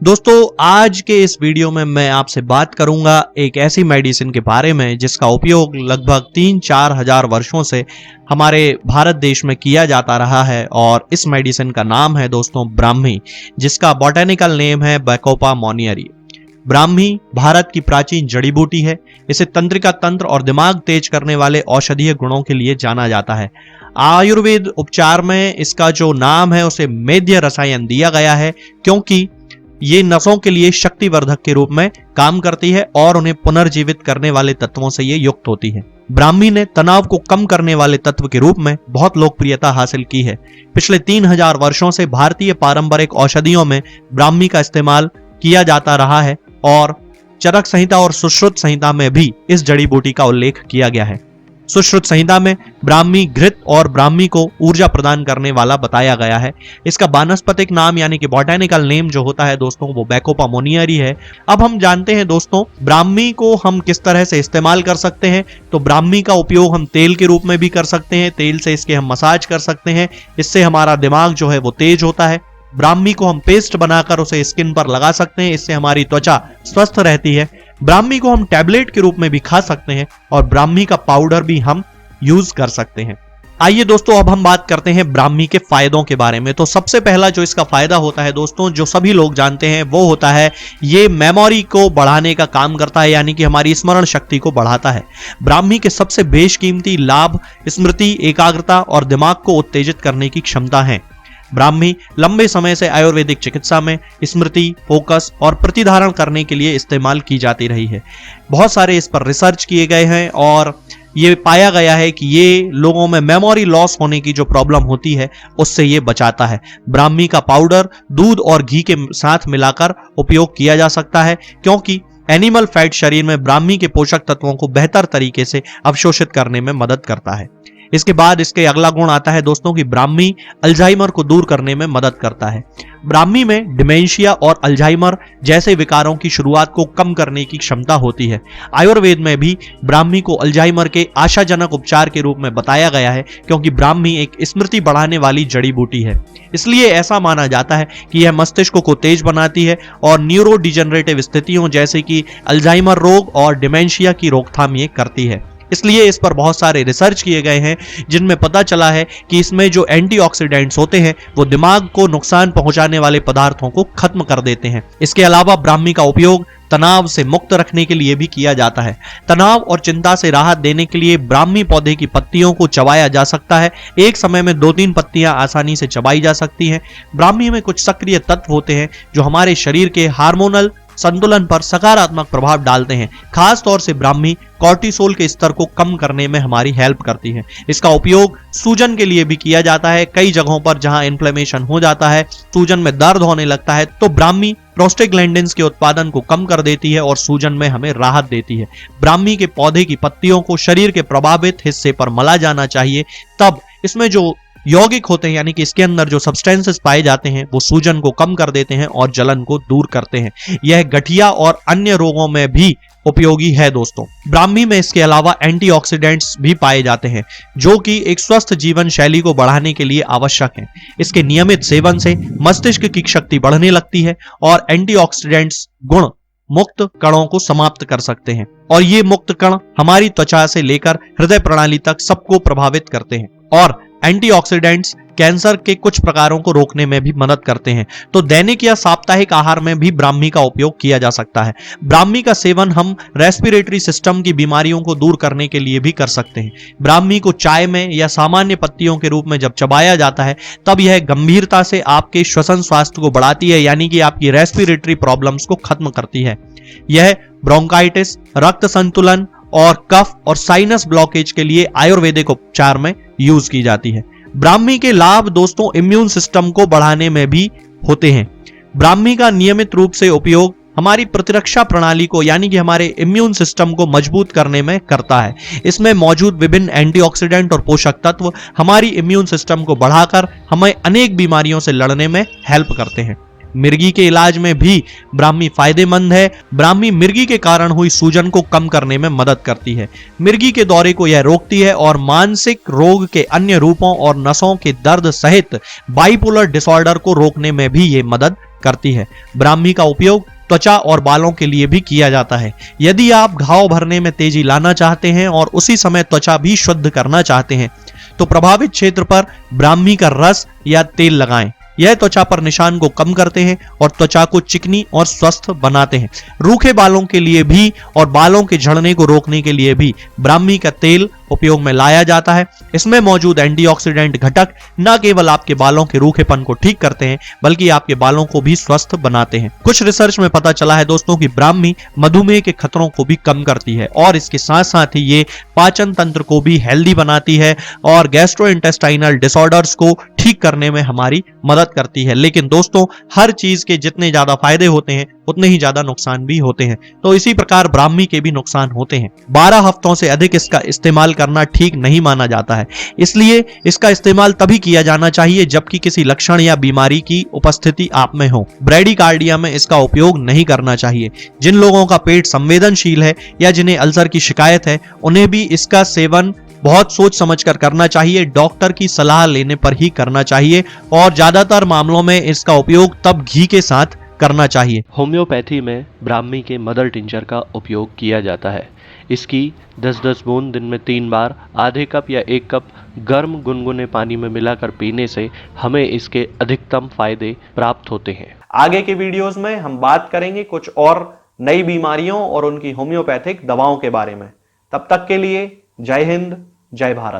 दोस्तों आज के इस वीडियो में मैं आपसे बात करूंगा एक ऐसी मेडिसिन के बारे में जिसका उपयोग लगभग 3-4 हजार वर्षों से हमारे भारत देश में किया जाता रहा है। और इस मेडिसिन का नाम है दोस्तों ब्राह्मी, जिसका बॉटेनिकल नेम है बैकोपा मोनियरी। ब्राह्मी भारत की प्राचीन जड़ी बूटी है। इसे तंत्रिका तंत्र और दिमाग तेज करने वाले औषधीय गुणों के लिए जाना जाता है। आयुर्वेद उपचार में इसका जो नाम है उसे मेध्य रसायन दिया गया है, क्योंकि ये नसों के लिए शक्तिवर्धक के रूप में काम करती है और उन्हें पुनर्जीवित करने वाले तत्वों से ये युक्त होती है। ब्राह्मी ने तनाव को कम करने वाले तत्व के रूप में बहुत लोकप्रियता हासिल की है। पिछले 3000 वर्षों से भारतीय पारंपरिक औषधियों में ब्राह्मी का इस्तेमाल किया जाता रहा है और चरक संहिता और सुश्रुत संहिता में भी इस जड़ी बूटी का उल्लेख किया गया है। सुश्रुत संहिता में ब्राह्मी घृत और ब्राह्मी को ऊर्जा प्रदान करने वाला बताया गया है। इसका वानस्पतिक नाम यानी कि बॉटेनिकल नेम जो होता है दोस्तों वो बैकोपा मोनियरी है। अब हम जानते हैं दोस्तों ब्राह्मी को हम किस तरह से इस्तेमाल कर सकते हैं। तो ब्राह्मी का उपयोग हम तेल के रूप में भी कर सकते हैं। तेल से इसके हम मसाज कर सकते हैं, इससे हमारा दिमाग जो है वो तेज होता है। ब्राह्मी को हम पेस्ट बनाकर उसे स्किन पर लगा सकते हैं, इससे हमारी त्वचा स्वस्थ रहती है। ब्राह्मी को हम टैबलेट के रूप में भी खा सकते हैं और ब्राह्मी का पाउडर भी हम यूज कर सकते हैं। आइए दोस्तों अब हम बात करते हैं ब्राह्मी के फायदों के बारे में। तो सबसे पहला जो इसका फायदा होता है दोस्तों, जो सभी लोग जानते हैं, वो होता है ये मेमोरी को बढ़ाने का काम करता है, यानी कि हमारी स्मरण शक्ति को बढ़ाता है। ब्राह्मी के सबसे बेशकीमती लाभ स्मृति, एकाग्रता और दिमाग को उत्तेजित करने की क्षमता है। ब्राह्मी लंबे समय से आयुर्वेदिक चिकित्सा में स्मृति, फोकस और प्रतिधारण करने के लिए इस्तेमाल की जाती रही है। बहुत सारे इस पर रिसर्च किए गए हैं और ये पाया गया है कि ये लोगों में मेमोरी लॉस होने की जो प्रॉब्लम होती है उससे ये बचाता है। ब्राह्मी का पाउडर दूध और घी के साथ मिलाकर उपयोग किया जा सकता है, क्योंकि एनिमल फैट शरीर में ब्राह्मी के पोषक तत्वों को बेहतर तरीके से अवशोषित करने में मदद करता है। इसके बाद इसके अगला गुण आता है दोस्तों कि ब्राह्मी अल्जाइमर को दूर करने में मदद करता है। ब्राह्मी में डिमेंशिया और अल्जाइमर जैसे विकारों की शुरुआत को कम करने की क्षमता होती है। आयुर्वेद में भी ब्राह्मी को अल्जाइमर के आशाजनक उपचार के रूप में बताया गया है, क्योंकि ब्राह्मी एक स्मृति बढ़ाने वाली जड़ी बूटी है। इसलिए ऐसा माना जाता है कि यह मस्तिष्क को तेज बनाती है और न्यूरो डिजेनरेटिव स्थितियों जैसे कि अल्जाइमर रोग और डिमेंशिया की रोकथाम ये करती है। इसलिए इस पर बहुत सारे रिसर्च किए गए हैं, जिनमें पता चला है कि इसमें जो एंटीऑक्सीडेंट्स होते हैं वो दिमाग को नुकसान पहुंचाने वाले पदार्थों को खत्म कर देते हैं। इसके अलावा ब्राह्मी का उपयोग तनाव से मुक्त रखने के लिए भी किया जाता है। तनाव और चिंता से राहत देने के लिए ब्राह्मी पौधे की पत्तियों को चबाया जा सकता है। एक समय में 2-3 पत्तियां आसानी से चबाई जा सकती हैं। ब्राह्मी में कुछ सक्रिय तत्व होते हैं जो हमारे शरीर के हार्मोनल संतुलन पर सकारात्मक प्रभाव डालते हैं। खास तौर से ब्राह्मी कॉर्टिसोल के स्तर को कम करने में हमारी हेल्प करती है। इसका उपयोग सूजन के लिए भी किया जाता है। कई जगहों पर जहां इन्फ्लेमेशन हो जाता है, सूजन में दर्द होने लगता है, तो ब्राह्मी प्रोस्टाग्लैंडिन्स के उत्पादन को कम कर देती है और सूजन में हमें राहत देती है। ब्राह्मी के पौधे की पत्तियों को शरीर के प्रभावित हिस्से पर मला जाना चाहिए, तब इसमें जो यौगिक होते हैं यानी कि इसके अंदर जो सब्सटेंसेस पाए जाते हैं वो सूजन को कम कर देते हैं और जलन को दूर करते हैं। यह गठिया और अन्य रोगों में भी उपयोगी है दोस्तों। ब्राह्मी में इसके अलावा एंटीऑक्सीडेंट्स भी पाए जाते हैं, जो कि एक स्वस्थ जीवन शैली को बढ़ाने के लिए आवश्यक हैं। इसके नियमित सेवन से मस्तिष्क की शक्ति बढ़ने लगती है और एंटीऑक्सीडेंट्स गुण मुक्त कणों को समाप्त कर सकते हैं, और ये मुक्त कण हमारी त्वचा से लेकर हृदय प्रणाली तक सबको प्रभावित करते हैं। और एंटीऑक्सीडेंट्स कैंसर के कुछ प्रकारों को रोकने में भी मदद करते हैं। तो दैनिक या साप्ताहिक आहार में भी ब्राह्मी का उपयोग किया जा सकता है। ब्राह्मी का सेवन हम रेस्पिरेटरी सिस्टम की बीमारियों को दूर करने के लिए भी कर सकते हैं। ब्राह्मी को चाय में या सामान्य पत्तियों के रूप में जब चबाया जाता है तब यह गंभीरता से आपके श्वसन स्वास्थ्य को बढ़ाती है, यानी कि आपकी रेस्पिरेटरी प्रॉब्लम्स को खत्म करती है। यह ब्रोंकाइटिस, रक्त संतुलन और कफ और साइनस ब्लॉकेज के लिए आयुर्वेदिक उपचार में यूज की जाती है। ब्राह्मी के लाभ दोस्तों इम्यून सिस्टम को बढ़ाने में भी होते हैं। ब्राह्मी का नियमित रूप से उपयोग हमारी प्रतिरक्षा प्रणाली को यानी कि हमारे इम्यून सिस्टम को मजबूत करने में करता है। इसमें मौजूद विभिन्न एंटीऑक्सीडेंट और पोषक तत्व हमारी इम्यून सिस्टम को बढ़ाकर हमें अनेक बीमारियों से लड़ने में हेल्प करते हैं। मिर्गी के इलाज में भी ब्राह्मी फायदेमंद है। ब्राह्मी मिर्गी के कारण हुई सूजन को कम करने में मदद करती है। मिर्गी के दौरे को यह रोकती है और मानसिक रोग के अन्य रूपों और नसों के दर्द सहित बाइपोलर डिसऑर्डर को रोकने में भी ये मदद करती है। ब्राह्मी का उपयोग त्वचा और बालों के लिए भी किया जाता है। यदि आप घाव भरने में तेजी लाना चाहते हैं और उसी समय त्वचा भी शुद्ध करना चाहते हैं तो प्रभावित क्षेत्र पर ब्राह्मी का रस या तेल लगाएं। यह त्वचा पर निशान को कम करते हैं और त्वचा को चिकनी और स्वस्थ बनाते हैं। रूखे बालों के लिए भी और बालों के झड़ने को रोकने के लिए भी ब्राह्मी का तेल उपयोग में लाया जाता है। इसमें मौजूद एंटीऑक्सीडेंट घटक न केवल आपके बालों के रूखेपन को ठीक करते हैं बल्कि आपके बालों को भी स्वस्थ बनाते हैं। कुछ रिसर्च में पता चला है दोस्तों कि ब्राह्मी मधुमेह के खतरों को भी कम करती है और इसके साथ साथ ही ये पाचन तंत्र को भी हेल्दी बनाती है और गैस्ट्रोइंटेस्टाइनल डिसऑर्डर्स को ठीक करने में हमारी मदद करती है। लेकिन दोस्तों, हर चीज के जितने ज्यादा फायदे होते हैं उतने ही ज्यादा नुकसान भी होते हैं, तो इसी प्रकार ब्राह्मी के भी नुकसान होते हैं। 12 हफ्तों से अधिक इसका इस्तेमाल करना ठीक नहीं माना जाता है, इसलिए इसका इस्तेमाल तभी किया जाना चाहिए जबकि किसी लक्षण या बीमारी की उपस्थिति आप में हो। ब्रैडीकार्डिया में इसका उपयोग नहीं करना चाहिए। जिन लोगों का पेट संवेदनशील है या जिन्हें अल्सर की शिकायत है उन्हें भी इसका सेवन बहुत सोच समझकर करना चाहिए। डॉक्टर की सलाह लेने पर ही करना चाहिए और ज्यादातर मामलों में इसका उपयोग तब घी के साथ करना चाहिए। होम्योपैथी में ब्राह्मी के मदर टिंचर का उपयोग किया जाता है। इसकी 10-10 बूंद दिन में 3 बार आधे कप या 1 कप गर्म गुनगुने पानी में मिलाकर पीने से हमें इसके अधिकतम फायदे प्राप्त होते हैं। आगे के वीडियोस में हम बात करेंगे कुछ और नई बीमारियों और उनकी होम्योपैथिक दवाओं के बारे में। तब तक के लिए जय हिंद, जय भारत।